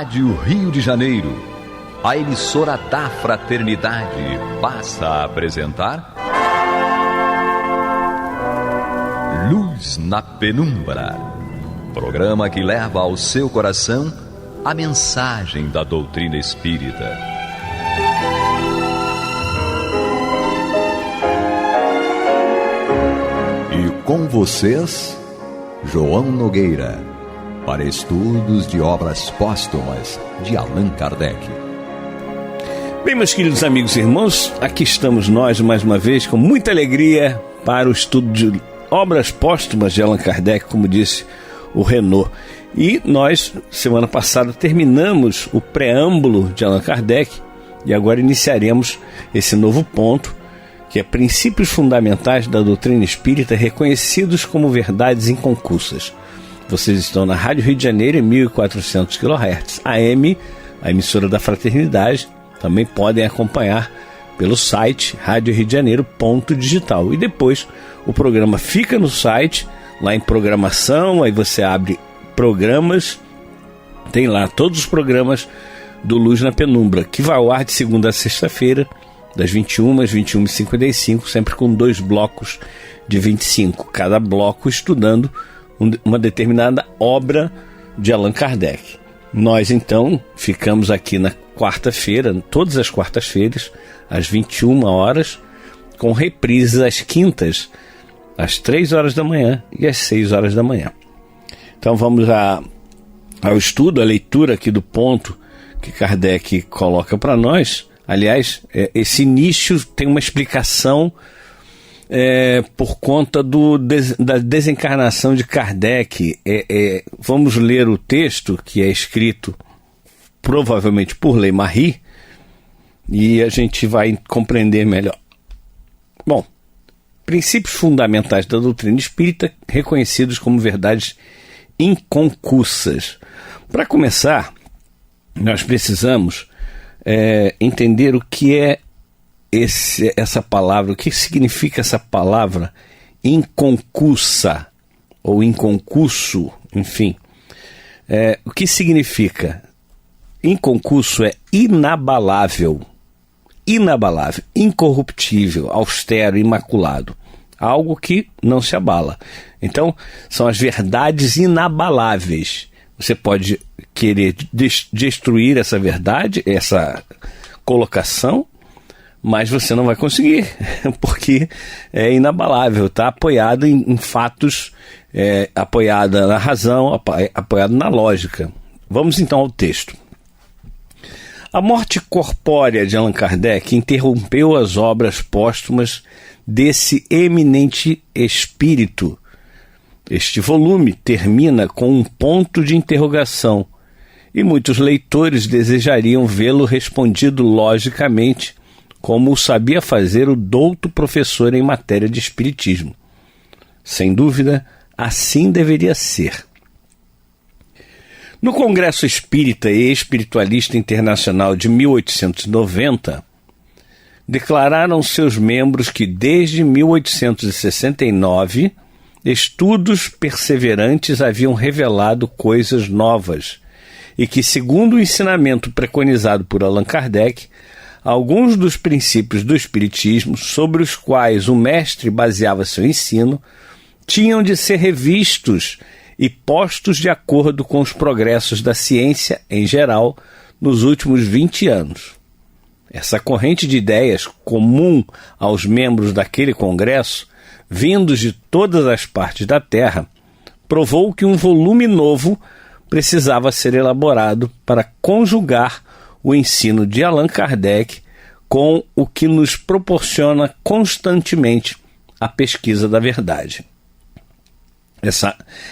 Rádio Rio de Janeiro, a emissora da Fraternidade, passa a apresentar Luz na Penumbra, programa que leva ao seu coração a mensagem da doutrina espírita. E com vocês, João Nogueira, para estudos de obras póstumas de Allan Kardec. Bem, meus queridos amigos e irmãos, aqui estamos nós mais uma vez com muita alegria para o estudo de obras póstumas de Allan Kardec, como disse o Renaud. E nós, semana passada, terminamos o preâmbulo de Allan Kardec e agora iniciaremos esse novo ponto, que é princípios fundamentais da doutrina espírita reconhecidos como verdades inconcussas. Vocês estão na Rádio Rio de Janeiro em 1400 kHz AM, a emissora da Fraternidade. Também podem acompanhar pelo site radioriodejaneiro.digital. E depois o programa fica no site, lá em programação, aí você abre programas, tem lá todos os programas do Luz na Penumbra, que vai ao ar de segunda a sexta-feira, das 21 às 21h55, sempre com 2 blocos de 25, cada bloco estudando uma determinada obra de Allan Kardec. Nós então ficamos aqui na quarta-feira, todas as quartas-feiras, às 21 horas, com reprises às quintas, às 3 horas da manhã e às 6 horas da manhã. Então vamos ao estudo, a leitura aqui do ponto que Kardec coloca para nós. Aliás, esse início tem uma explicação por conta da desencarnação de Kardec. Vamos ler o texto, que é escrito provavelmente por Ley-Marie, e a gente vai compreender melhor. Bom, princípios fundamentais da doutrina espírita reconhecidos como verdades inconcussas. Para começar, nós precisamos entender o que é essa palavra, o que significa essa palavra inconcussa ou inconcusso, enfim. O que significa? Inconcusso é inabalável, incorruptível, austero, imaculado, algo que não se abala. Então, são as verdades inabaláveis. Você pode querer destruir essa verdade, essa colocação, mas você não vai conseguir, porque é inabalável, está apoiado em fatos, apoiada na razão, apoiado na lógica. Vamos então ao texto. A morte corpórea de Allan Kardec interrompeu as obras póstumas desse eminente espírito. Este volume termina com um ponto de interrogação, e muitos leitores desejariam vê-lo respondido logicamente, como o sabia fazer o douto professor em matéria de espiritismo. Sem dúvida, assim deveria ser. No Congresso Espírita e Espiritualista Internacional de 1890, declararam seus membros que desde 1869 estudos perseverantes haviam revelado coisas novas e que, segundo o ensinamento preconizado por Allan Kardec, alguns dos princípios do Espiritismo, sobre os quais o mestre baseava seu ensino, tinham de ser revistos e postos de acordo com os progressos da ciência em geral nos últimos 20 anos. Essa corrente de ideias, comum aos membros daquele congresso, vindos de todas as partes da Terra, provou que um volume novo precisava ser elaborado para conjugar o ensino de Allan Kardec com o que nos proporciona constantemente a pesquisa da verdade.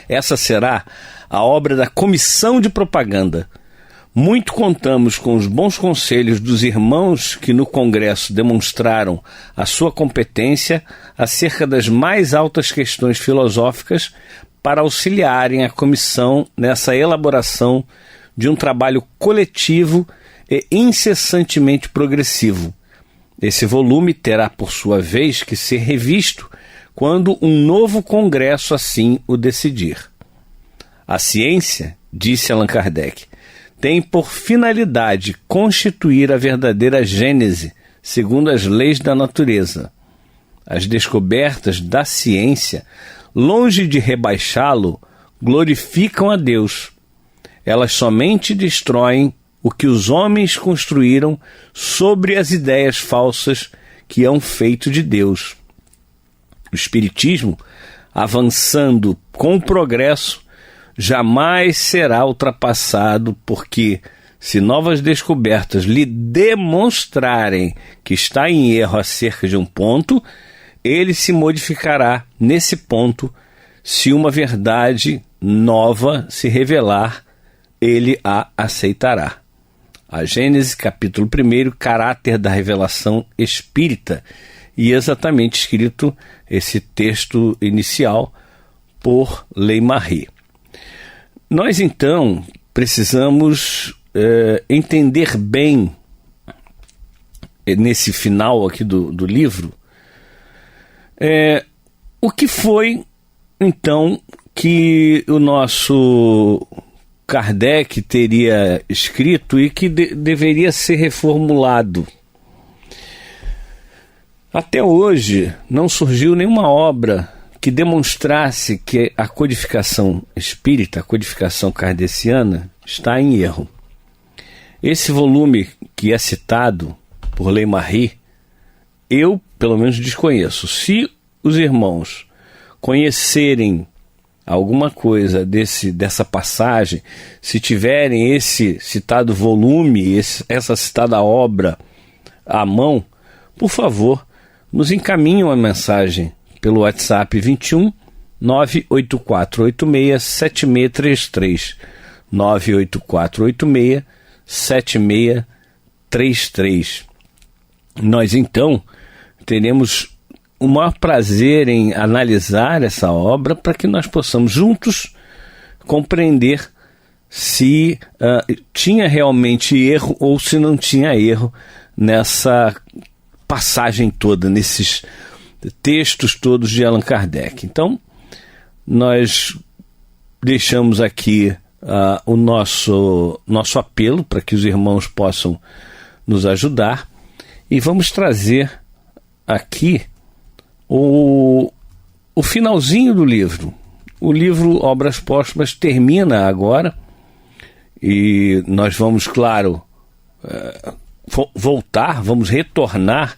Essa será a obra da Comissão de Propaganda. Muito contamos com os bons conselhos dos irmãos que no Congresso demonstraram a sua competência acerca das mais altas questões filosóficas para auxiliarem a comissão nessa elaboração de um trabalho coletivo e incessantemente progressivo. Esse volume terá, por sua vez, que ser revisto quando um novo congresso assim o decidir. A ciência, disse Allan Kardec, tem por finalidade constituir a verdadeira gênese, segundo as leis da natureza. As descobertas da ciência, longe de rebaixá-lo, glorificam a Deus. Elas somente destroem o que os homens construíram sobre as ideias falsas que hão feito de Deus. O Espiritismo, avançando com o progresso, jamais será ultrapassado, porque, se novas descobertas lhe demonstrarem que está em erro acerca de um ponto, ele se modificará nesse ponto. Se uma verdade nova se revelar, ele a aceitará. A Gênesis, capítulo 1, caráter da revelação espírita, e exatamente escrito esse texto inicial por Ley-Marie. Nós, então, precisamos entender bem, nesse final aqui do livro, o que foi, então, que o nosso Kardec teria escrito e que deveria ser reformulado. Até hoje não surgiu nenhuma obra que demonstrasse que a codificação espírita, a codificação kardeciana, está em erro. Esse volume que é citado por Ley-Marie, eu, pelo menos, desconheço. Se os irmãos conhecerem alguma coisa dessa passagem, se tiverem esse citado volume, essa citada obra à mão, por favor, nos encaminhem uma mensagem pelo WhatsApp 21 98486 7633 98486 7633. Nós, então, teremos o maior prazer em analisar essa obra para que nós possamos juntos compreender se tinha realmente erro ou se não tinha erro nessa passagem toda, nesses textos todos de Allan Kardec. Então, nós deixamos aqui o nosso apelo para que os irmãos possam nos ajudar e vamos trazer aqui o finalzinho do livro. O livro Obras Póstumas termina agora e nós vamos, claro, vamos retornar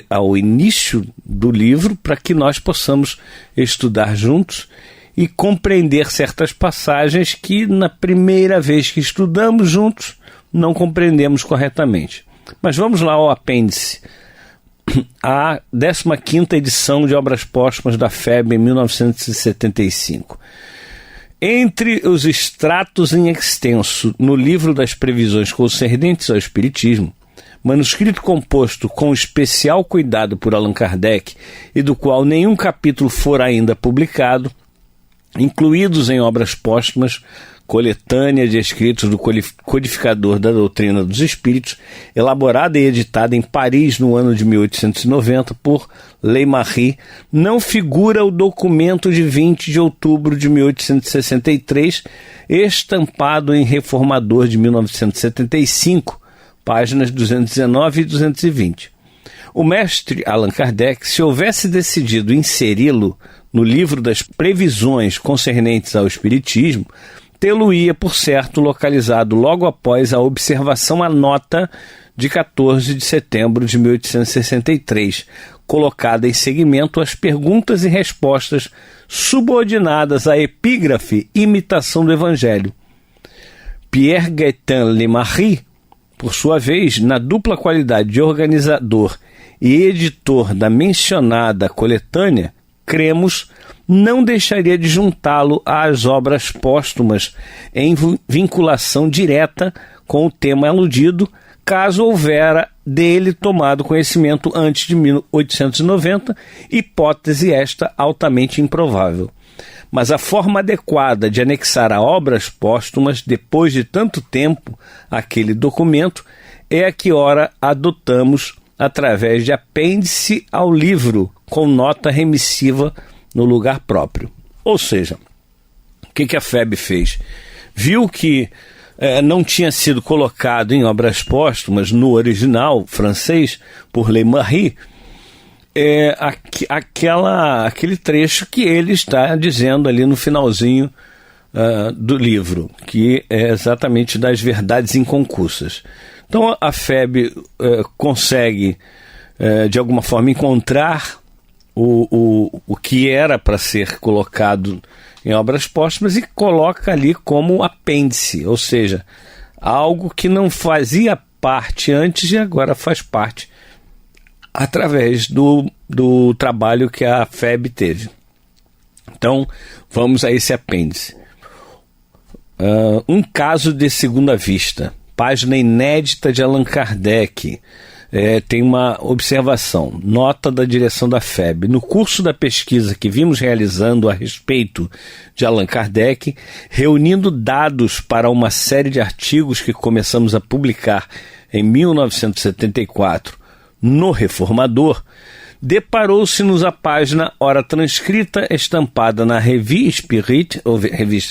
ao início do livro para que nós possamos estudar juntos e compreender certas passagens que na primeira vez que estudamos juntos não compreendemos corretamente. Mas vamos lá ao apêndice. A 15ª edição de Obras Póstumas da FEB em 1975. Entre os extratos em extenso no livro das previsões concernentes ao Espiritismo, manuscrito composto com especial cuidado por Allan Kardec e do qual nenhum capítulo for ainda publicado, incluídos em Obras Póstumas, coletânea de escritos do codificador da doutrina dos espíritos, elaborada e editada em Paris no ano de 1890 por Ley-Marie, não figura o documento de 20 de outubro de 1863, estampado em Reformador de 1975, páginas 219 e 220. O mestre Allan Kardec, se houvesse decidido inseri-lo no livro das previsões concernentes ao Espiritismo, tê-lo-ia, por certo, localizado logo após a observação à nota de 14 de setembro de 1863, colocada em seguimento às perguntas e respostas subordinadas à epígrafe Imitação do Evangelho. Pierre Gaëtan Ley-Marie, por sua vez, na dupla qualidade de organizador e editor da mencionada coletânea, cremos, não deixaria de juntá-lo às obras póstumas em vinculação direta com o tema aludido, caso houvera dele tomado conhecimento antes de 1890, hipótese esta altamente improvável. Mas a forma adequada de anexar a obras póstumas, depois de tanto tempo, aquele documento, é a que ora adotamos através de apêndice ao livro, com nota remissiva no lugar próprio. Ou seja, o que a FEB fez? Viu que não tinha sido colocado em obras póstumas no original francês por Le Marie, aquele trecho que ele está dizendo ali no finalzinho do livro, que é exatamente das verdades inconcussas. Então a FEB consegue, de alguma forma, encontrar o que era para ser colocado em obras póstumas e coloca ali como apêndice, ou seja, algo que não fazia parte antes e agora faz parte através do trabalho que a FEB teve. Então, vamos a esse apêndice. Um caso de segunda vista, página inédita de Allan Kardec. Tem uma observação, nota da direção da FEB. No curso da pesquisa que vimos realizando a respeito de Allan Kardec, reunindo dados para uma série de artigos que começamos a publicar em 1974 no Reformador, deparou-se-nos a página ora transcrita estampada na Revista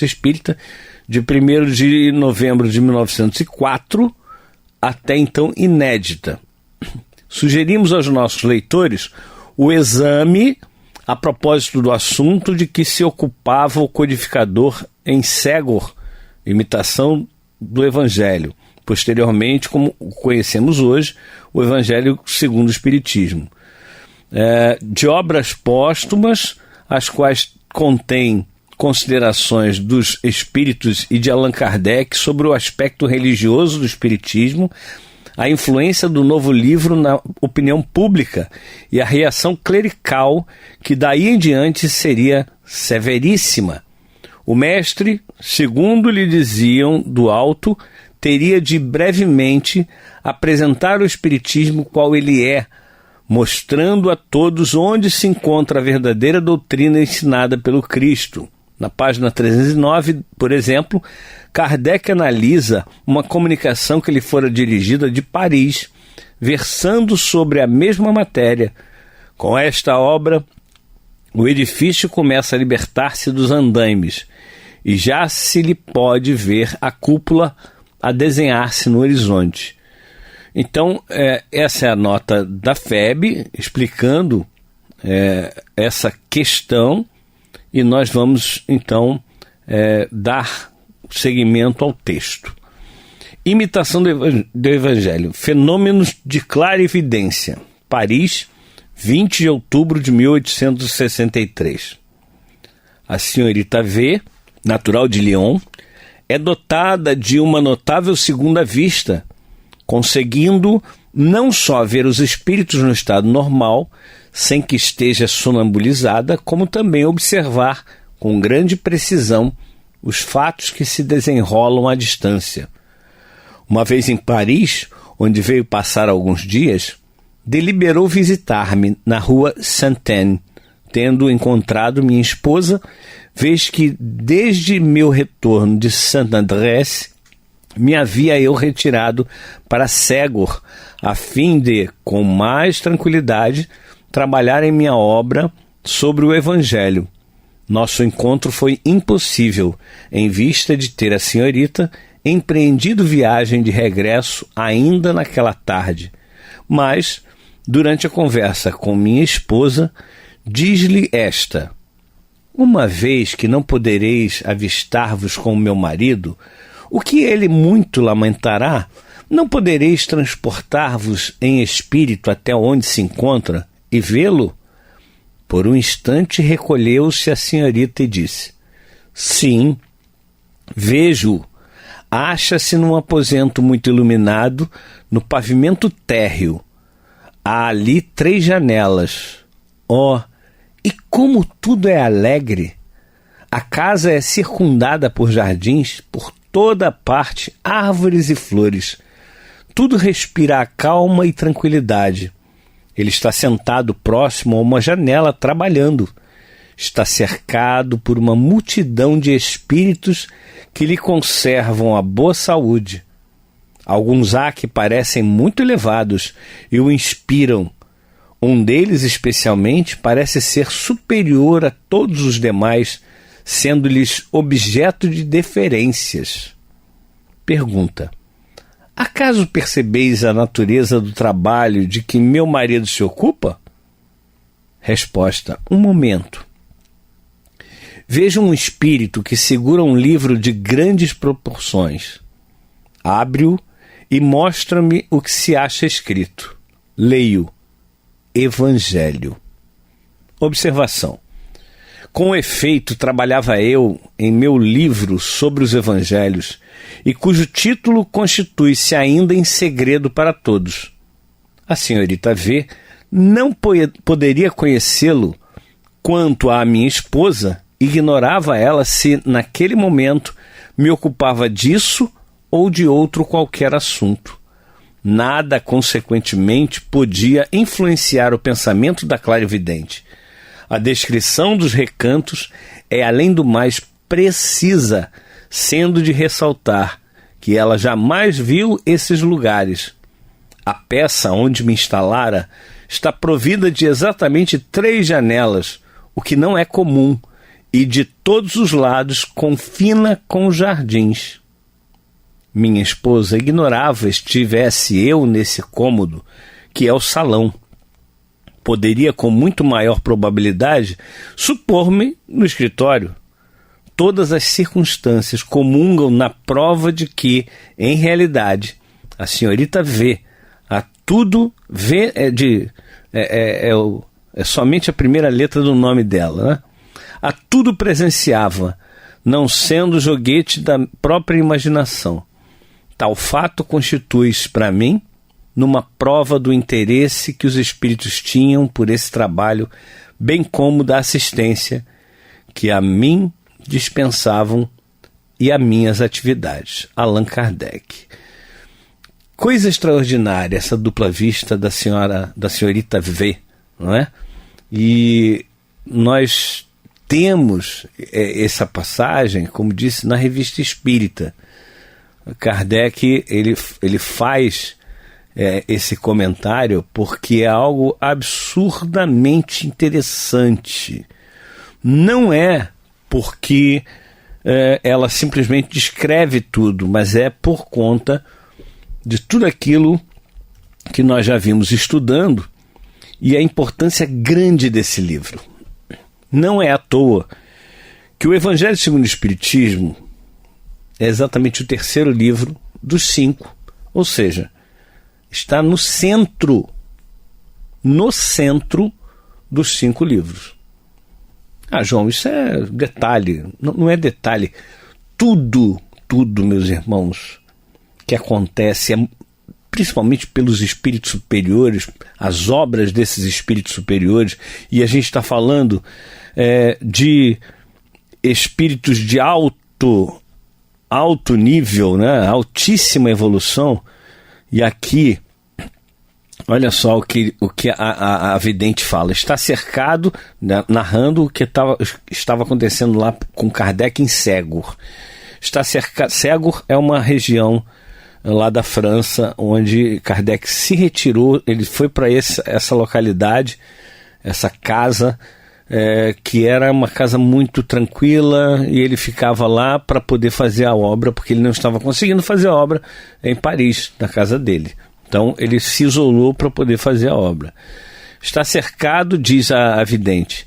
Espírita, de 1º de novembro de 1904, até então inédita. Sugerimos aos nossos leitores o exame a propósito do assunto de que se ocupava o codificador em Ségor, imitação do Evangelho. Posteriormente, como conhecemos hoje, o Evangelho segundo o Espiritismo. De obras póstumas, as quais contém considerações dos espíritos e de Allan Kardec sobre o aspecto religioso do Espiritismo, a influência do novo livro na opinião pública e a reação clerical, que daí em diante seria severíssima. O mestre, segundo lhe diziam do alto, teria de brevemente apresentar o Espiritismo qual ele é, mostrando a todos onde se encontra a verdadeira doutrina ensinada pelo Cristo. Na página 309, por exemplo, Kardec analisa uma comunicação que lhe fora dirigida de Paris, versando sobre a mesma matéria. Com esta obra, o edifício começa a libertar-se dos andaimes, e já se lhe pode ver a cúpula a desenhar-se no horizonte. Então, essa é a nota da FEB, explicando essa questão, e nós vamos, então, dar seguimento ao texto. Imitação do Evangelho. Fenômenos de clara evidência. Paris, 20 de outubro de 1863. A senhorita V, natural de Lyon, é dotada de uma notável segunda vista, conseguindo não só ver os espíritos no estado normal, sem que esteja sonambulizada, como também observar com grande precisão os fatos que se desenrolam à distância. Uma vez em Paris, onde veio passar alguns dias, deliberou visitar-me na rua Saint-Anne, tendo encontrado minha esposa, vez que desde meu retorno de Saint-Adresse me havia eu retirado para Ségor, a fim de, com mais tranquilidade, trabalhar em minha obra sobre o Evangelho. Nosso encontro foi impossível, em vista de ter a senhorita empreendido viagem de regresso ainda naquela tarde. Mas, durante a conversa com minha esposa, diz-lhe esta: uma vez que não podereis avistar-vos com o meu marido, o que ele muito lamentará, não podereis transportar-vos em espírito até onde se encontra e vê-lo? Por um instante recolheu-se a senhorita e disse: sim, vejo-o. Acha-se num aposento muito iluminado, no pavimento térreo. Há ali 3 janelas. Oh, e como tudo é alegre! A casa é circundada por jardins, por toda a parte, árvores e flores. Tudo respira a calma e tranquilidade. Ele está sentado próximo a uma janela, trabalhando. Está cercado por uma multidão de espíritos que lhe conservam a boa saúde. Alguns há que parecem muito elevados e o inspiram. Um deles, especialmente, parece ser superior a todos os demais, sendo-lhes objeto de deferências. Pergunta: acaso percebeis a natureza do trabalho de que meu marido se ocupa? Resposta: um momento. Vejo um espírito que segura um livro de grandes proporções. Abre-o e mostra-me o que se acha escrito. Leio: Evangelho. Observação: com efeito, trabalhava eu em meu livro sobre os Evangelhos, e cujo título constitui-se ainda em segredo para todos. A senhorita V não poderia conhecê-lo quanto à minha esposa, ignorava ela se, naquele momento, me ocupava disso ou de outro qualquer assunto. Nada, consequentemente, podia influenciar o pensamento da clarividente. A descrição dos recantos é, além do mais, precisa, sendo de ressaltar que ela jamais viu esses lugares. A peça onde me instalara está provida de exatamente 3 janelas, o que não é comum, e de todos os lados confina com jardins. Minha esposa ignorava estivesse eu nesse cômodo, que é o salão. Poderia, com muito maior probabilidade, supor-me no escritório. Todas as circunstâncias comungam na prova de que, em realidade, a senhorita V, a tudo V é somente a primeira letra do nome dela, né? A tudo presenciava, não sendo joguete da própria imaginação. Tal fato constitui-se para mim numa prova do interesse que os espíritos tinham por esse trabalho, bem como da assistência que a mim dispensavam e a minhas atividades. Allan Kardec. Coisa extraordinária essa dupla vista da senhorita V, não é? E nós temos essa passagem, como disse, na Revista Espírita. Kardec ele faz esse comentário porque é algo absurdamente interessante. Não é porque ela simplesmente descreve tudo, mas é por conta de tudo aquilo que nós já vimos estudando e a importância grande desse livro. Não é à toa que o Evangelho segundo o Espiritismo é exatamente o 3º livro dos 5, ou seja, está no centro dos 5 livros. Ah, João, isso é detalhe. Não é detalhe. Tudo, meus irmãos, que acontece, principalmente pelos espíritos superiores, as obras desses espíritos superiores, e a gente está falando de espíritos de alto nível, né? Altíssima evolução. E aqui, olha só o que a vidente fala. Está cercado, né, narrando o que estava acontecendo lá com Kardec em Ségur. Está cercado. Ségur é uma região lá da França, onde Kardec se retirou. Ele foi para essa localidade, essa casa, que era uma casa muito tranquila, e ele ficava lá para poder fazer a obra, porque ele não estava conseguindo fazer a obra em Paris, na casa dele. Então ele se isolou para poder fazer a obra. Está cercado, diz a vidente,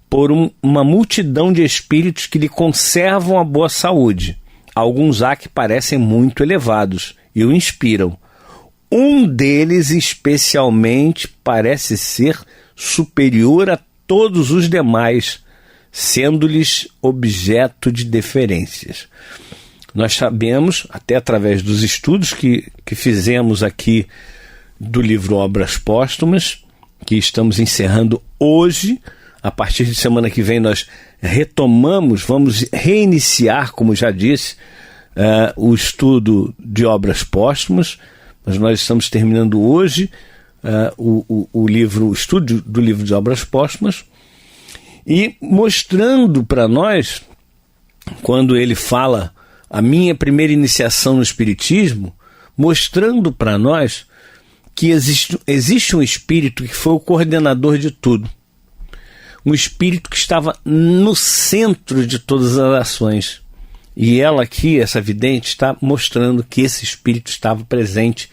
por uma multidão de espíritos que lhe conservam a boa saúde. Alguns há que parecem muito elevados e o inspiram. Um deles especialmente parece ser superior a todos os demais, sendo-lhes objeto de deferências. Nós sabemos, até através dos estudos que fizemos aqui do livro Obras Póstumas, que estamos encerrando hoje. A partir de semana que vem nós retomamos, vamos reiniciar, como já disse, o estudo de Obras Póstumas, mas nós estamos terminando hoje o estudo do livro de Obras Póstumas, e mostrando para nós, quando ele fala a minha primeira iniciação no Espiritismo, mostrando para nós que existe um espírito que foi o coordenador de tudo, um espírito que estava no centro de todas as ações, E ela aqui, essa vidente, está mostrando que esse espírito estava presente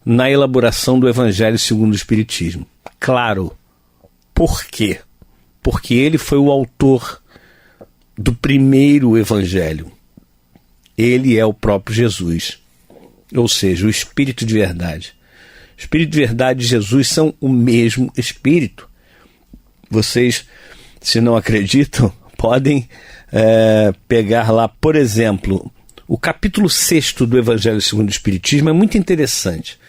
na elaboração do Evangelho segundo o Espiritismo. Claro, por quê? Porque ele foi o autor do primeiro Evangelho. Ele é o próprio Jesus, ou seja, o Espírito de verdade. O Espírito de verdade e Jesus são o mesmo Espírito. Vocês, se não acreditam, podem pegar lá, por exemplo, o capítulo 6 do Evangelho segundo o Espiritismo. É muito interessante.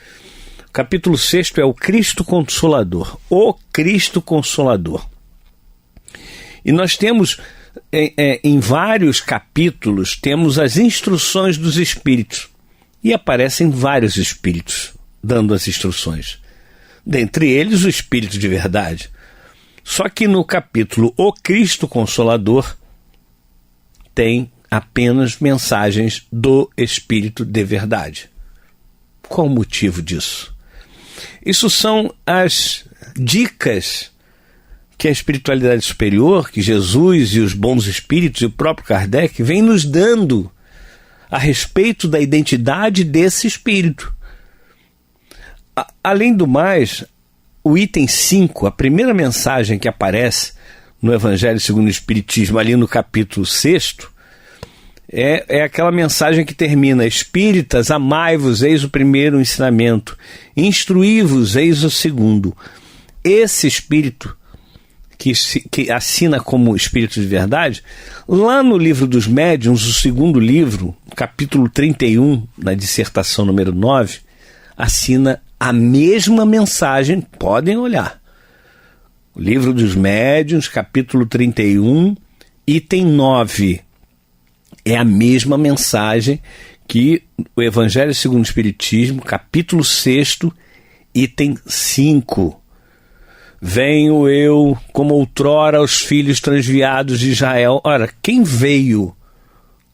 O capítulo 6 é o Cristo Consolador. O Cristo Consolador. E nós temos, em vários capítulos, temos as instruções dos Espíritos. E aparecem vários Espíritos dando as instruções. Dentre eles, o Espírito de verdade. Só que no capítulo O Cristo Consolador tem apenas mensagens do Espírito de verdade. Qual o motivo disso? Isso são as dicas que a espiritualidade superior, que Jesus e os bons espíritos e o próprio Kardec vêm nos dando a respeito da identidade desse espírito. Além do mais, o item 5, a primeira mensagem que aparece no Evangelho segundo o Espiritismo, ali no capítulo 6, é aquela mensagem que termina: Espíritas, amai-vos, eis o primeiro ensinamento, instruí-vos, eis o segundo. Esse espírito que assina como Espírito de verdade, lá no livro dos médiuns, o segundo livro, capítulo 31, na dissertação número 9, assina a mesma mensagem. Podem olhar. O livro dos médiuns, capítulo 31, item 9. É a mesma mensagem que o Evangelho segundo o Espiritismo, capítulo 6, item 5. Venho eu, como outrora, aos filhos transviados de Israel. Ora, quem veio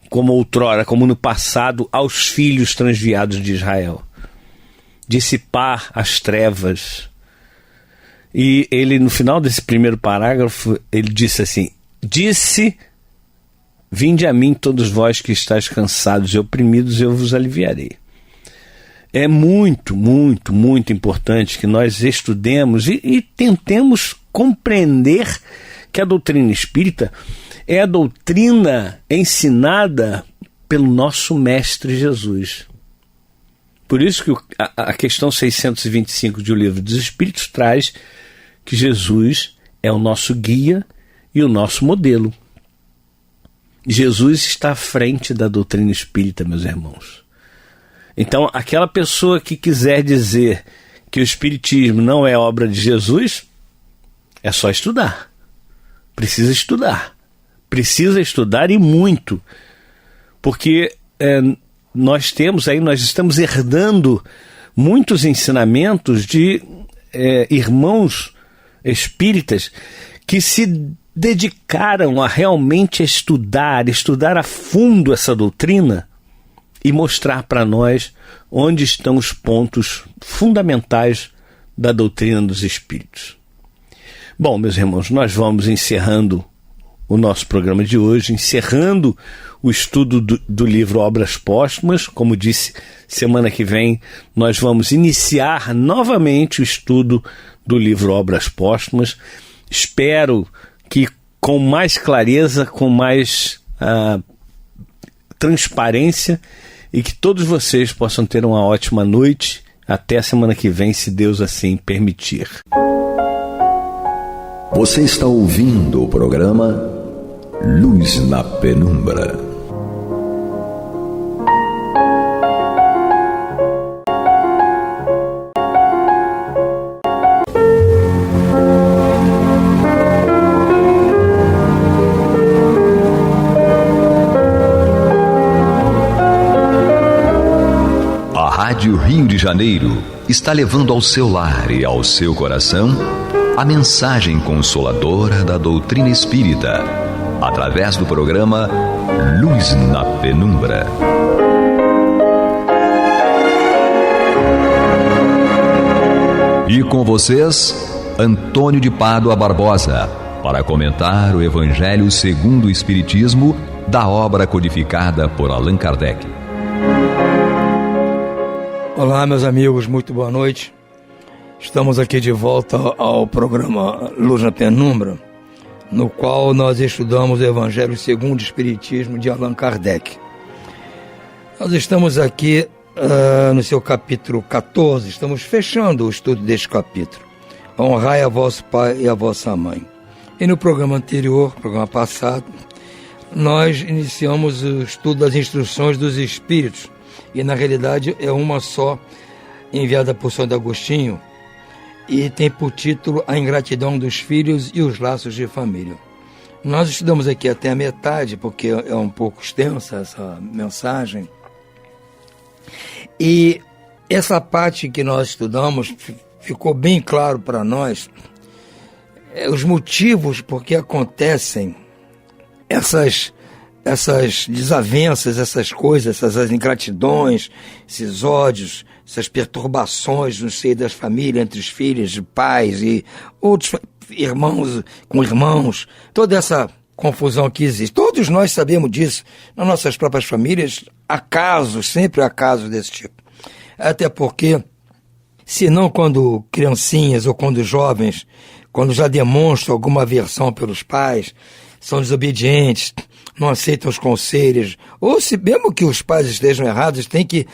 como outrora, como no passado, aos filhos transviados de Israel? Dissipar as trevas. E ele, no final desse primeiro parágrafo, ele disse assim: vinde a mim todos vós que estáis cansados e oprimidos, eu vos aliviarei. É muito, muito, muito importante que nós estudemos e tentemos compreender que a doutrina espírita é a doutrina ensinada pelo nosso Mestre Jesus. Por isso que a questão 625 de O Livro dos Espíritos traz que Jesus é o nosso guia e o nosso modelo. Jesus está à frente da doutrina espírita, meus irmãos. Então, aquela pessoa que quiser dizer que o Espiritismo não é obra de Jesus, é só estudar. Precisa estudar. Precisa estudar, e muito. Porque nós estamos herdando muitos ensinamentos de irmãos espíritas que se dedicaram a realmente estudar a fundo essa doutrina e mostrar para nós onde estão os pontos fundamentais da doutrina dos espíritos. Bom, meus irmãos, nós vamos encerrando o nosso programa de hoje, encerrando o estudo do livro Obras Póstumas. Como disse, semana que vem nós vamos iniciar novamente o estudo do livro Obras Póstumas. Espero que com mais clareza, com mais transparência, e que todos vocês possam ter uma ótima noite. Até a semana que vem, se Deus assim permitir. Você está ouvindo o programa Luz na Penumbra. Rádio Rio de Janeiro está levando ao seu lar e ao seu coração a mensagem consoladora da doutrina espírita, através do programa Luz na Penumbra. E com vocês, Antônio de Pádua Barbosa, para comentar o Evangelho segundo o Espiritismo, da obra codificada por Allan Kardec. Olá, meus amigos, muito boa noite. Estamos aqui de volta ao programa Luz na Penumbra, no qual nós estudamos o Evangelho segundo o Espiritismo de Allan Kardec. Nós estamos aqui no seu capítulo 14, estamos fechando o estudo deste capítulo. Honrai a vosso pai e a vossa mãe. E no programa anterior, programa passado, nós iniciamos o estudo das instruções dos Espíritos, e na realidade é uma só, enviada por Santo Agostinho, e tem por título A Ingratidão dos Filhos e os Laços de Família. Nós estudamos aqui até a metade, porque é um pouco extensa essa mensagem, e essa parte que nós estudamos ficou bem claro para nós os motivos por que acontecem essas desavenças, essas coisas, essas ingratidões, esses ódios, essas perturbações no seio das famílias, entre os filhos, de pais e outros irmãos com irmãos, toda essa confusão que existe. Todos nós sabemos disso, nas nossas próprias famílias, há casos, sempre há casos desse tipo. Até porque, se não quando criancinhas ou quando jovens, quando já demonstram alguma aversão pelos pais, são desobedientes, não aceitam os conselhos, ou se mesmo que os pais estejam errados, tem que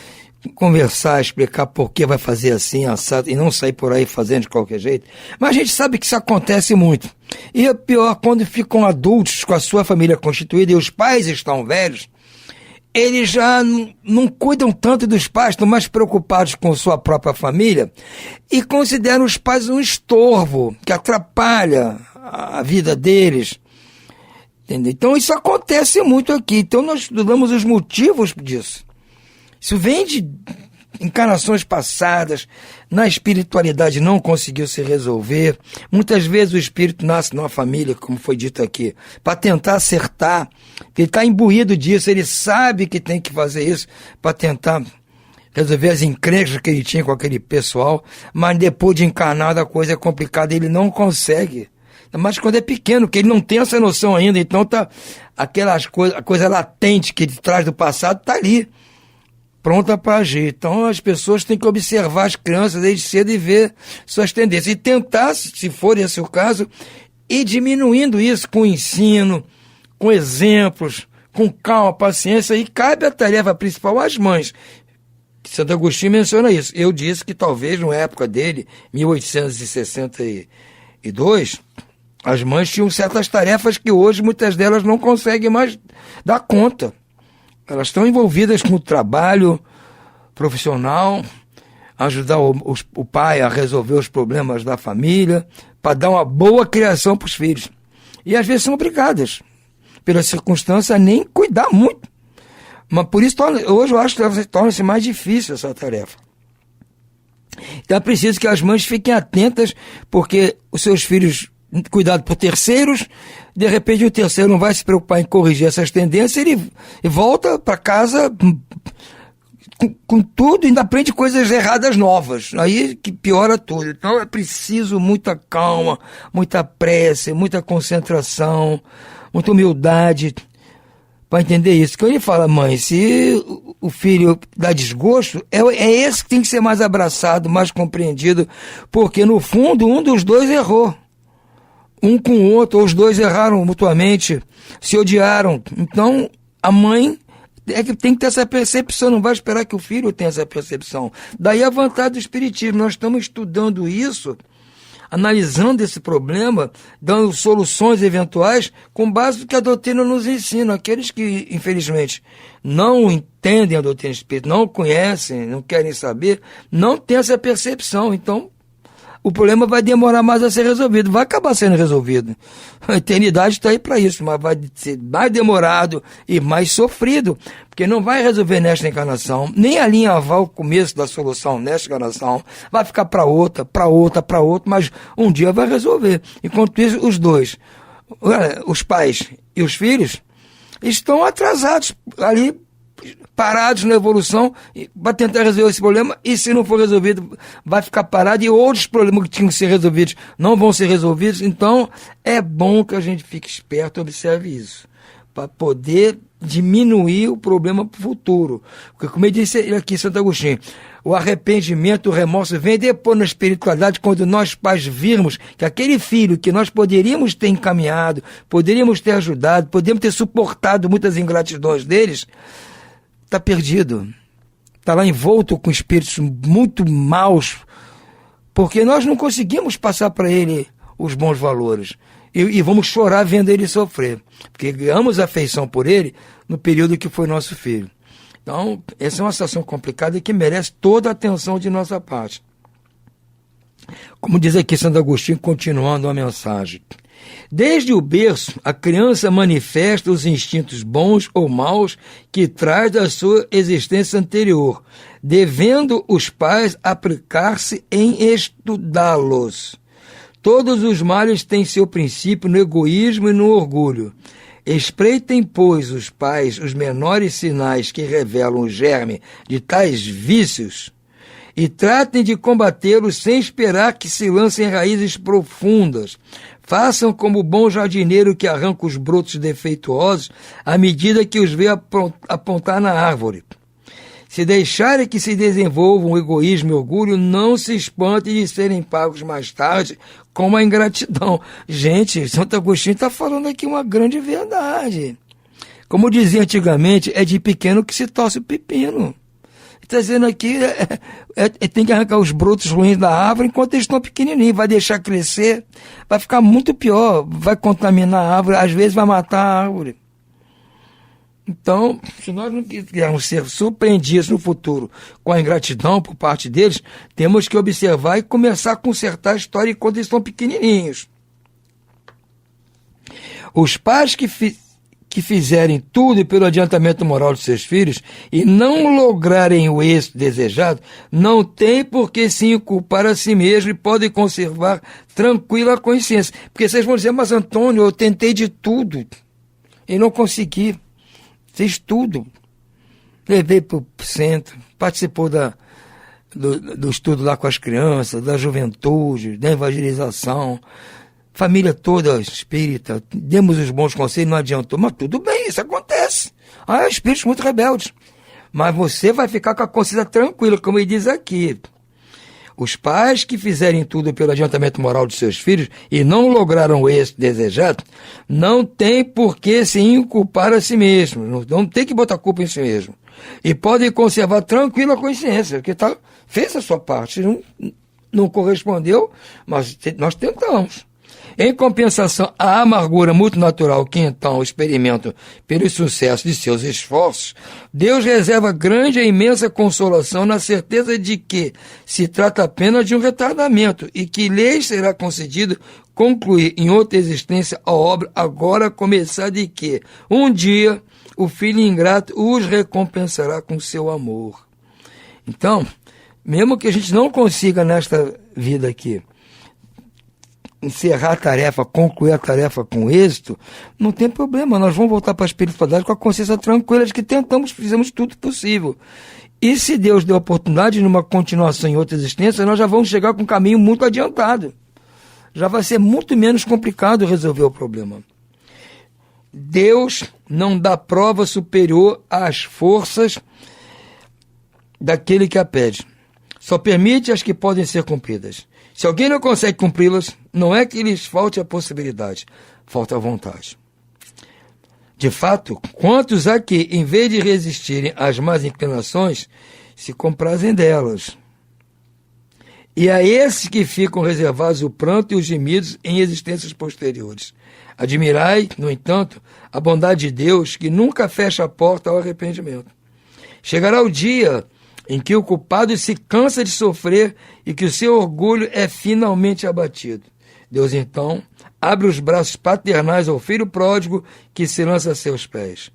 conversar, explicar por que vai fazer assim, assado, e não sair por aí fazendo de qualquer jeito. Mas a gente sabe que isso acontece muito. E é pior quando ficam adultos com a sua família constituída e os pais estão velhos, eles já não cuidam tanto dos pais, estão mais preocupados com sua própria família e consideram os pais um estorvo que atrapalha a vida deles. Entendeu? Então isso acontece muito aqui. Então nós estudamos os motivos disso. Isso vem de encarnações passadas, na espiritualidade não conseguiu se resolver. Muitas vezes o espírito nasce numa família, como foi dito aqui, para tentar acertar. Ele está imbuído disso, ele sabe que tem que fazer isso para tentar resolver as encrencas que ele tinha com aquele pessoal, mas depois de encarnado a coisa é complicada, ele não consegue. Mas quando é pequeno, que ele não tem essa noção ainda, então tá aquelas coisas, a coisa latente que ele traz do passado está ali, pronta para agir. Então as pessoas têm que observar as crianças desde cedo e ver suas tendências. E tentar, se for esse o caso, ir diminuindo isso com ensino, com exemplos, com calma, paciência. E cabe a tarefa principal às mães. Santo Agostinho menciona isso. Eu disse que talvez na época dele, 1862, as mães tinham certas tarefas que hoje muitas delas não conseguem mais dar conta. Elas estão envolvidas com o trabalho profissional, ajudar o pai a resolver os problemas da família, para dar uma boa criação para os filhos. E às vezes são obrigadas, pela circunstância, a nem cuidar muito. Mas por isso, hoje eu acho que torna-se mais difícil essa tarefa. Então é preciso que as mães fiquem atentas, porque os seus filhos, cuidado por terceiros, de repente o terceiro não vai se preocupar em corrigir essas tendências, ele volta para casa com tudo e ainda aprende coisas erradas novas, aí que piora tudo. Então é preciso muita calma, muita prece, muita concentração, muita humildade para entender isso. Quando ele fala, mãe, se o filho dá desgosto, é esse que tem que ser mais abraçado, mais compreendido, porque no fundo um dos dois errou. Um com o outro, ou os dois erraram mutuamente, se odiaram. Então, a mãe é que tem que ter essa percepção, não vai esperar que o filho tenha essa percepção. Daí a vantagem do espiritismo. Nós estamos estudando isso, analisando esse problema, dando soluções eventuais com base no que a doutrina nos ensina. Aqueles que, infelizmente, não entendem a doutrina espírita, não conhecem, não querem saber, não têm essa percepção. Então, o problema vai demorar mais a ser resolvido, vai acabar sendo resolvido. A eternidade está aí para isso, mas vai ser mais demorado e mais sofrido, porque não vai resolver nesta encarnação, nem alinhavar o começo da solução nesta encarnação, vai ficar para outra, mas um dia vai resolver. Enquanto isso, os dois, os pais e os filhos, estão atrasados ali, parados na evolução para tentar resolver esse problema, e se não for resolvido vai ficar parado, e outros problemas que tinham que ser resolvidos não vão ser resolvidos. Então é bom que a gente fique esperto e observe isso, para poder diminuir o problema para o futuro. Porque, como ele disse aqui, Santo Agostinho, o arrependimento, o remorso vem depois na espiritualidade, quando nós pais virmos que aquele filho que nós poderíamos ter encaminhado, poderíamos ter ajudado, poderíamos ter suportado muitas ingratidões deles, está perdido. Está lá envolto com espíritos muito maus, porque nós não conseguimos passar para ele os bons valores. E vamos chorar vendo ele sofrer, porque ganhamos afeição por ele no período que foi nosso filho. Então, essa é uma situação complicada e que merece toda a atenção de nossa parte. Como diz aqui Santo Agostinho, continuando a mensagem. Desde o berço, a criança manifesta os instintos bons ou maus que traz da sua existência anterior, devendo os pais aplicar-se em estudá-los. Todos os males têm seu princípio no egoísmo e no orgulho. Espreitem, pois, os pais os menores sinais que revelam o germe de tais vícios e tratem de combatê-los sem esperar que se lancem raízes profundas. Façam como o bom jardineiro que arranca os brotos defeituosos à medida que os vê apontar na árvore. Se deixarem que se desenvolvam o egoísmo e o orgulho, não se espantem de serem pagos mais tarde com a ingratidão. Gente, Santo Agostinho está falando aqui uma grande verdade. Como dizia antigamente, é de pequeno que se torce o pepino. Está dizendo aqui, tem que arrancar os brotos ruins da árvore enquanto eles estão pequenininhos. Vai deixar crescer, vai ficar muito pior, vai contaminar a árvore, às vezes vai matar a árvore. Então, se nós não quisermos ser surpreendidos no futuro com a ingratidão por parte deles, temos que observar e começar a consertar a história enquanto eles estão pequenininhos. Os pais que fizerem tudo pelo adiantamento moral de seus filhos e não lograrem o êxito desejado, não tem por que se inculpar a si mesmo e podem conservar tranquila a consciência. Porque vocês vão dizer, mas Antônio, eu tentei de tudo e não consegui. Fiz tudo. Levei para o centro, participou do estudo lá com as crianças, da juventude, da evangelização, família toda espírita, demos os bons conselhos, não adiantou. Mas tudo bem, isso acontece. Espíritos muito rebeldes. Mas você vai ficar com a consciência tranquila, como ele diz aqui. Os pais que fizerem tudo pelo adiantamento moral de seus filhos e não lograram o êxito desejado, não tem por que se inculpar a si mesmo, não tem que botar culpa em si mesmo. E podem conservar tranquila a consciência, porque fez a sua parte, não correspondeu, mas nós tentamos. Em compensação, a amargura muito natural que então experimentam pelo sucesso de seus esforços, Deus reserva grande e imensa consolação na certeza de que se trata apenas de um retardamento e que lhes será concedido concluir em outra existência a obra agora começada e que, um dia, o filho ingrato os recompensará com seu amor. Então, mesmo que a gente não consiga nesta vida aqui encerrar a tarefa, concluir a tarefa com êxito, não tem problema, nós vamos voltar para a espiritualidade com a consciência tranquila de que fizemos tudo possível. E se Deus deu a oportunidade numa continuação em outra existência, nós já vamos chegar com um caminho muito adiantado. Já vai ser muito menos complicado resolver o problema. Deus não dá prova superior às forças daquele que a pede. Só permite as que podem ser cumpridas. Se alguém não consegue cumpri-las, não é que lhes falte a possibilidade, falta a vontade. De fato, quantos há que, em vez de resistirem às más inclinações, se comprazem delas? E a esses que ficam reservados o pranto e os gemidos em existências posteriores. Admirai, no entanto, a bondade de Deus, que nunca fecha a porta ao arrependimento. Chegará o dia em que o culpado se cansa de sofrer e que o seu orgulho é finalmente abatido. Deus, então, abre os braços paternais ao filho pródigo que se lança a seus pés.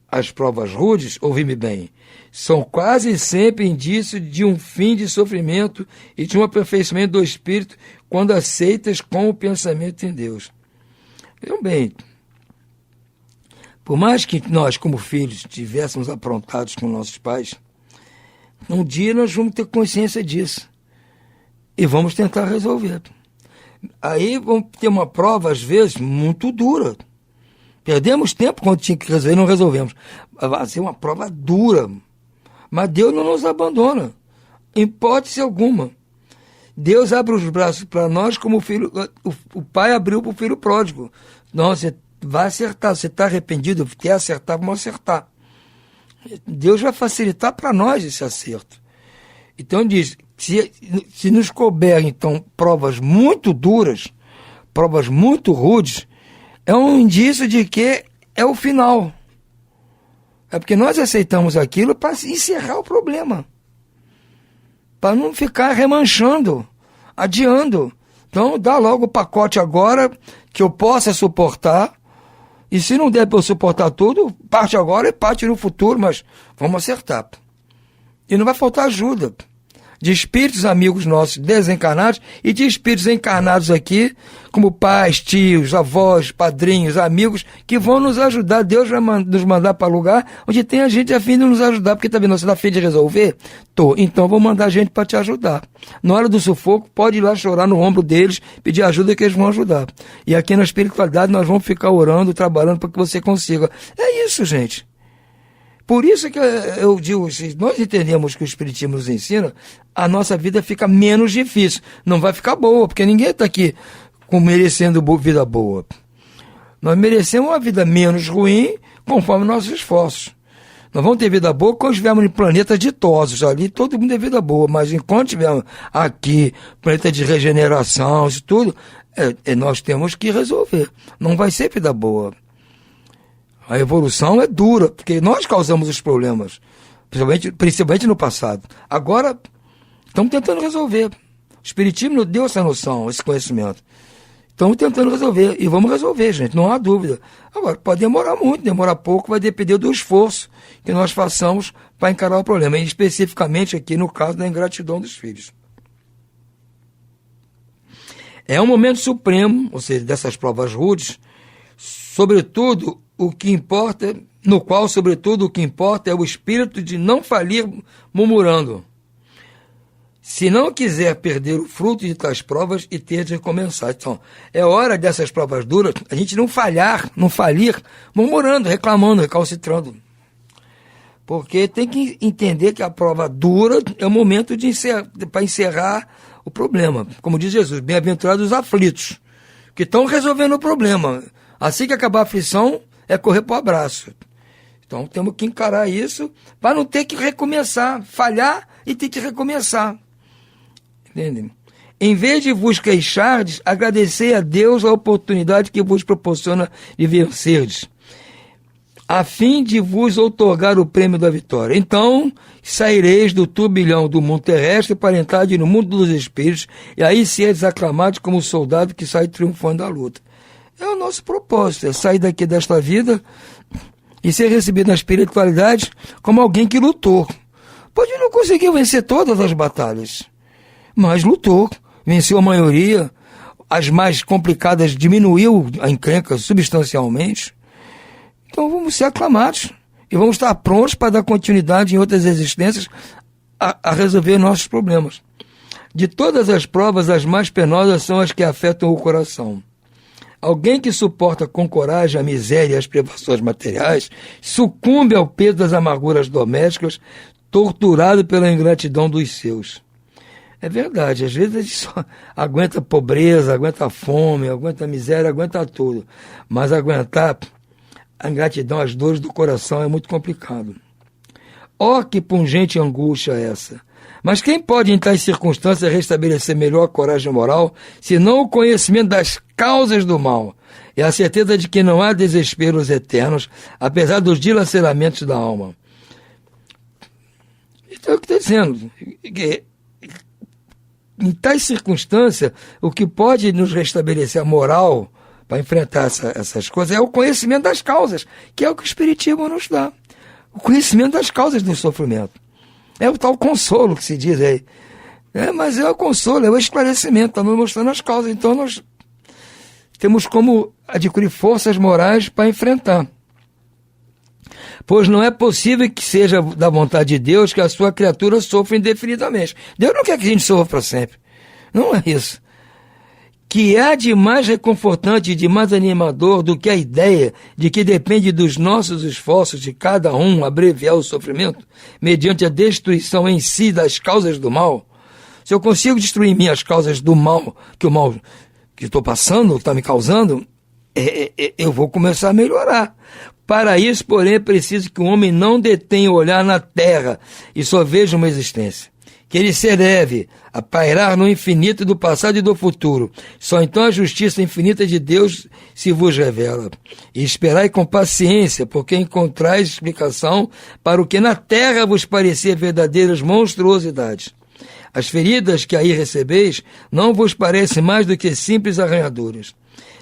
As provas rudes, ouvi-me bem, são quase sempre indício de um fim de sofrimento e de um aperfeiçoamento do espírito quando aceitas com o pensamento em Deus. Vejam bem, por mais que nós, como filhos, estivéssemos aprontados com nossos pais, um dia nós vamos ter consciência disso e vamos tentar resolver. Aí vamos ter uma prova, às vezes, muito dura. Perdemos tempo quando tinha que resolver, não resolvemos. Vai ser uma prova dura. Mas Deus não nos abandona, em hipótese alguma. Deus abre os braços para nós como o pai abriu para o filho pródigo. Não, você vai acertar, você está arrependido, quer acertar, vamos acertar. Deus vai facilitar para nós esse acerto. Então diz, se nos couber então provas muito duras, provas muito rudes, é um indício de que é o final. É porque nós aceitamos aquilo para encerrar o problema. Para não ficar remanchando, adiando. Então dá logo o pacote agora que eu possa suportar. E se não der para eu suportar tudo, parte agora e parte no futuro, mas vamos acertar. E não vai faltar ajuda de espíritos amigos nossos desencarnados e de espíritos encarnados aqui, como pais, tios, avós, padrinhos, amigos, que vão nos ajudar. Deus vai nos mandar para lugar onde tem a gente a fim de nos ajudar, porque tá vendo, você está a fim de resolver? Tô, então vou mandar gente para te ajudar. Na hora do sufoco, pode ir lá chorar no ombro deles, pedir ajuda que eles vão ajudar. E aqui na espiritualidade nós vamos ficar orando, trabalhando para que você consiga. É isso, gente. Por isso que eu digo, se nós entendemos que o Espiritismo nos ensina, a nossa vida fica menos difícil. Não vai ficar boa, porque ninguém está aqui merecendo vida boa. Nós merecemos uma vida menos ruim conforme nossos esforços. Nós vamos ter vida boa quando estivermos em planetas ditosos. Ali todo mundo é vida boa, mas enquanto estivermos aqui, planeta de regeneração, isso tudo, nós temos que resolver. Não vai ser vida boa. A evolução é dura, porque nós causamos os problemas, principalmente no passado. Agora, estamos tentando resolver. O Espiritismo nos deu essa noção, esse conhecimento. Estamos tentando resolver, e vamos resolver, gente, não há dúvida. Agora, pode demorar muito, demorar pouco, vai depender do esforço que nós façamos para encarar o problema, e especificamente aqui no caso da ingratidão dos filhos. É um momento supremo, ou seja, dessas provas rudes, sobretudo o que importa, no qual, sobretudo, o que importa é o espírito de não falir murmurando. Se não quiser perder o fruto de tais provas e ter de recomeçar. Então, é hora dessas provas duras, a gente não falir, murmurando, reclamando, recalcitrando. Porque tem que entender que a prova dura é o momento para encerrar o problema. Como diz Jesus, bem-aventurados os aflitos, que estão resolvendo o problema. Assim que acabar a aflição, é correr para o abraço. Então temos que encarar isso para não ter que recomeçar, falhar e ter que recomeçar. Entende? Em vez de vos queixardes, agradecei a Deus a oportunidade que vos proporciona de vencerdes, a fim de vos outorgar o prêmio da vitória. Então saireis do turbilhão do mundo terrestre para entrar no mundo dos espíritos, e aí sereis aclamados como soldado que sai triunfando da luta. É o nosso propósito, é sair daqui desta vida e ser recebido na espiritualidade como alguém que lutou. Pode não conseguir vencer todas as batalhas, mas lutou, venceu a maioria, as mais complicadas diminuiu a encrenca substancialmente. Então vamos ser aclamados e vamos estar prontos para dar continuidade em outras existências a resolver nossos problemas. De todas as provas, as mais penosas são as que afetam o coração. Alguém que suporta com coragem a miséria e as privações materiais sucumbe ao peso das amarguras domésticas, torturado pela ingratidão dos seus. É verdade, às vezes a gente só aguenta a pobreza, aguenta a fome, aguenta a miséria, aguenta tudo. Mas aguentar a ingratidão, as dores do coração é muito complicado. Ó, que pungente angústia essa! Mas quem pode, em tais circunstâncias, restabelecer melhor a coragem moral, senão o conhecimento das causas do mal e a certeza de que não há desesperos eternos, apesar dos dilaceramentos da alma? Então é o que está dizendo. Em tais circunstâncias, o que pode nos restabelecer a moral para enfrentar essas coisas é o conhecimento das causas, que é o que o Espiritismo nos dá. O conhecimento das causas do sofrimento. É o tal consolo que se diz aí. Mas é o consolo, é o esclarecimento, está nos mostrando as causas. Então nós temos como adquirir forças morais para enfrentar. Pois não é possível que seja da vontade de Deus que a sua criatura sofra indefinidamente. Deus não quer que a gente sofra para sempre. Não é isso. que há de mais reconfortante e de mais animador do que a ideia de que depende dos nossos esforços de cada um abreviar o sofrimento mediante a destruição em si das causas do mal? Se eu consigo destruir em mim as causas do mal que estou passando, que está me causando, eu vou começar a melhorar. Para isso, porém, é preciso que o homem não detenha o olhar na terra e só veja uma existência. Que ele se eleve a pairar no infinito do passado e do futuro. Só então a justiça infinita de Deus se vos revela. E esperai com paciência, porque encontrais explicação para o que na terra vos parecia verdadeiras monstruosidades. As feridas que aí recebeis não vos parecem mais do que simples arranhaduras.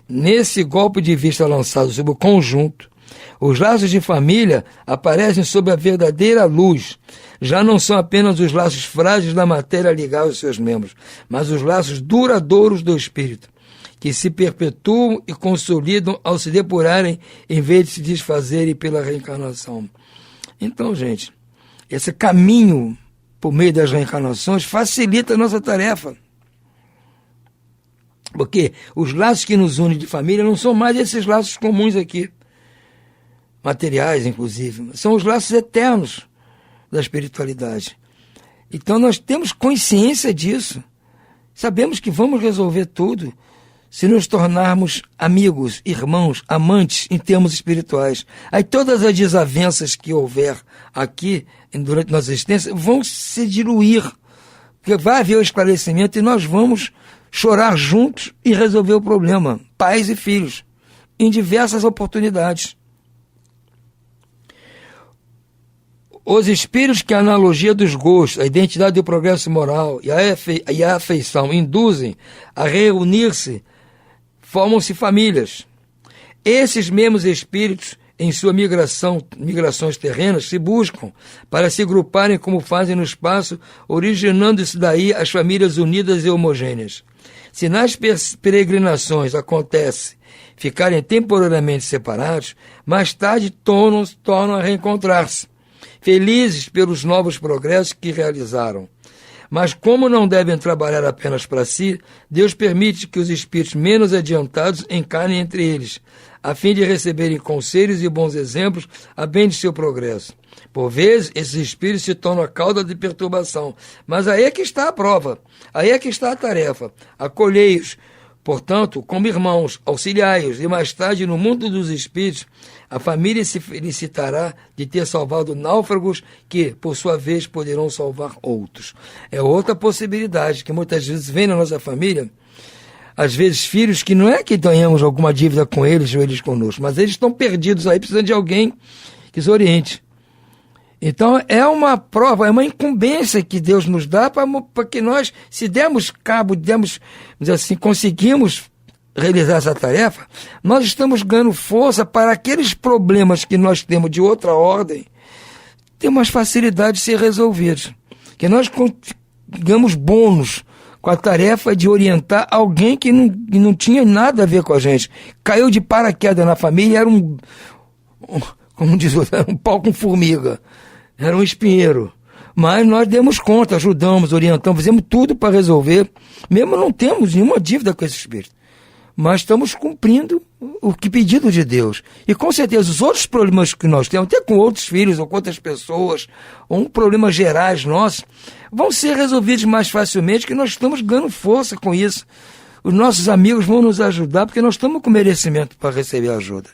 Nesse golpe de vista lançado sobre o conjunto, os laços de família aparecem sob a verdadeira luz. Já não são apenas os laços frágeis da matéria ligados aos seus membros, mas os laços duradouros do espírito, que se perpetuam e consolidam ao se depurarem em vez de se desfazerem pela reencarnação. Então, gente, esse caminho por meio das reencarnações facilita a nossa tarefa. Porque os laços que nos unem de família não são mais esses laços comuns aqui, materiais, inclusive. São os laços eternos da espiritualidade. Então nós temos consciência disso. Sabemos que vamos resolver tudo se nos tornarmos amigos, irmãos, amantes em termos espirituais. Aí todas as desavenças que houver aqui durante nossa existência vão se diluir. Porque vai haver o esclarecimento e nós vamos chorar juntos e resolver o problema, pais e filhos, em diversas oportunidades. Os espíritos que a analogia dos gostos, a identidade do progresso moral e a afeição induzem a reunir-se, formam-se famílias. Esses mesmos espíritos, em suas migrações terrenas, se buscam para se agruparem como fazem no espaço, originando-se daí as famílias unidas e homogêneas. Se nas peregrinações acontece ficarem temporariamente separados, mais tarde tornam a reencontrar-se, felizes pelos novos progressos que realizaram. Mas como não devem trabalhar apenas para si, Deus permite que os espíritos menos adiantados encarnem entre eles, a fim de receberem conselhos e bons exemplos a bem de seu progresso. Por vezes, esses espíritos se tornam a causa de perturbação, mas aí é que está a prova, aí é que está a tarefa. Acolhei-os, portanto, como irmãos, auxiliai-os, e mais tarde, no mundo dos espíritos, a família se felicitará de ter salvado náufragos que, por sua vez, poderão salvar outros. É outra possibilidade que muitas vezes vem na nossa família, às vezes filhos que não é que tenhamos alguma dívida com eles ou eles conosco, mas eles estão perdidos aí, precisando de alguém que os oriente. Então é uma prova, é uma incumbência que Deus nos dá para que nós, se dermos cabo, conseguimos realizar essa tarefa, nós estamos ganhando força para aqueles problemas que nós temos de outra ordem, ter mais facilidade de ser resolvidos. Que nós ganhamos bônus com a tarefa de orientar alguém que não tinha nada a ver com a gente. Caiu de paraquedas na família, era como diz outro, era um pau com formiga. Era um espinheiro. Mas nós demos conta, ajudamos, orientamos, fizemos tudo para resolver. Mesmo não temos nenhuma dívida com esse espírito. Mas estamos cumprindo o que pedido de Deus. E com certeza os outros problemas que nós temos, até com outros filhos ou com outras pessoas, ou problemas gerais nossos, vão ser resolvidos mais facilmente, que nós estamos ganhando força com isso. Os nossos amigos vão nos ajudar, porque nós estamos com merecimento para receber ajuda.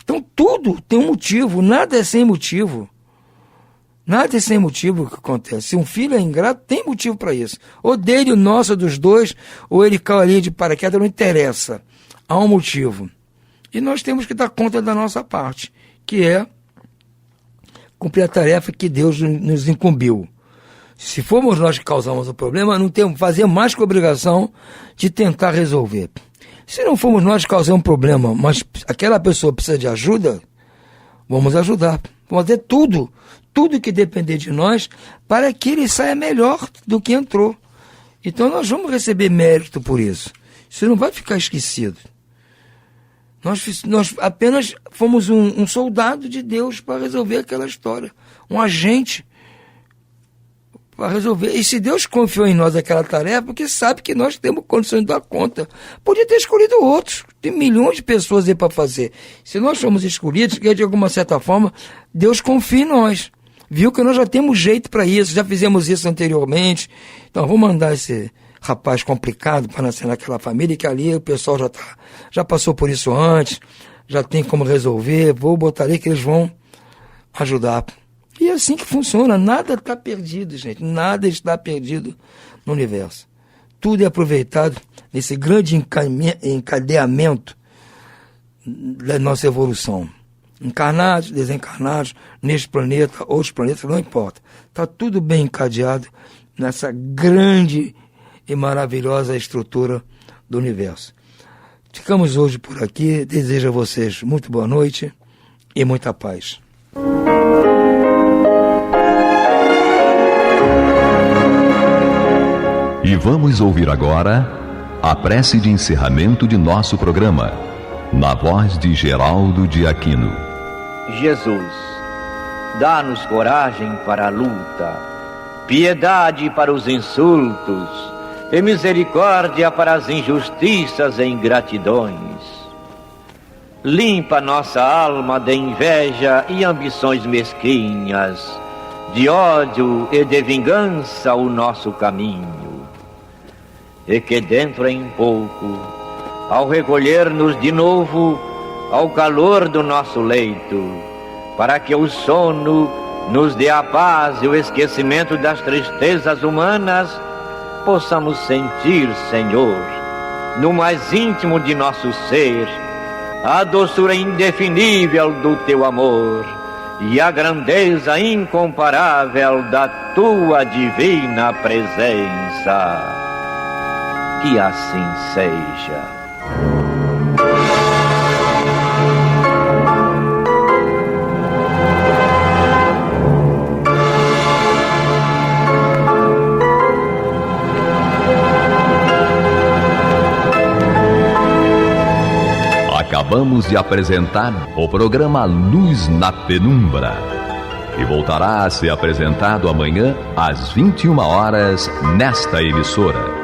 Então tudo tem um motivo, nada é sem motivo. Nada é sem motivo que acontece. Se um filho é ingrato, tem motivo para isso. Ou dele, o nosso, ou dos dois, ou ele caiu ali de paraquedas, não interessa. Há um motivo. E nós temos que dar conta da nossa parte, que é cumprir a tarefa que Deus nos incumbiu. Se formos nós que causamos o problema, não temos fazer mais que a obrigação de tentar resolver. Se não formos nós que causamos um problema, mas aquela pessoa precisa de ajuda, vamos ajudar. Vamos fazer tudo que depender de nós, para que ele saia melhor do que entrou. Então nós vamos receber mérito por isso. Isso não vai ficar esquecido. Nós apenas fomos um soldado de Deus para resolver aquela história. Um agente para resolver. E se Deus confiou em nós aquela tarefa, porque sabe que nós temos condições de dar conta. Podia ter escolhido outros. Tem milhões de pessoas aí para fazer. Se nós somos escolhidos, que de alguma certa forma, Deus confia em nós. Viu que nós já temos jeito para isso, já fizemos isso anteriormente. Então, vou mandar esse rapaz complicado para nascer naquela família, que ali o pessoal já passou por isso antes, já tem como resolver, vou botar ali que eles vão ajudar. E é assim que funciona, nada está perdido, gente, nada está perdido no universo. Tudo é aproveitado nesse grande encadeamento da nossa evolução. Encarnados, desencarnados, neste planeta, outros planetas, não importa. Está tudo bem encadeado nessa grande e maravilhosa estrutura do universo. Ficamos hoje por aqui. Desejo a vocês muito boa noite e muita paz. E vamos ouvir agora a prece de encerramento de nosso programa, na voz de Geraldo de Aquino. Jesus, dá-nos coragem para a luta, piedade para os insultos e misericórdia para as injustiças e ingratidões. Limpa nossa alma de inveja e ambições mesquinhas, de ódio e de vingança o nosso caminho. E que dentro em pouco, ao recolher-nos de novo ao calor do nosso leito, para que o sono nos dê a paz e o esquecimento das tristezas humanas, possamos sentir, Senhor, no mais íntimo de nosso ser, a doçura indefinível do Teu amor e a grandeza incomparável da Tua divina presença. Que assim seja. Acabamos de apresentar o programa Luz na Penumbra, que voltará a ser apresentado amanhã às 21 horas nesta emissora.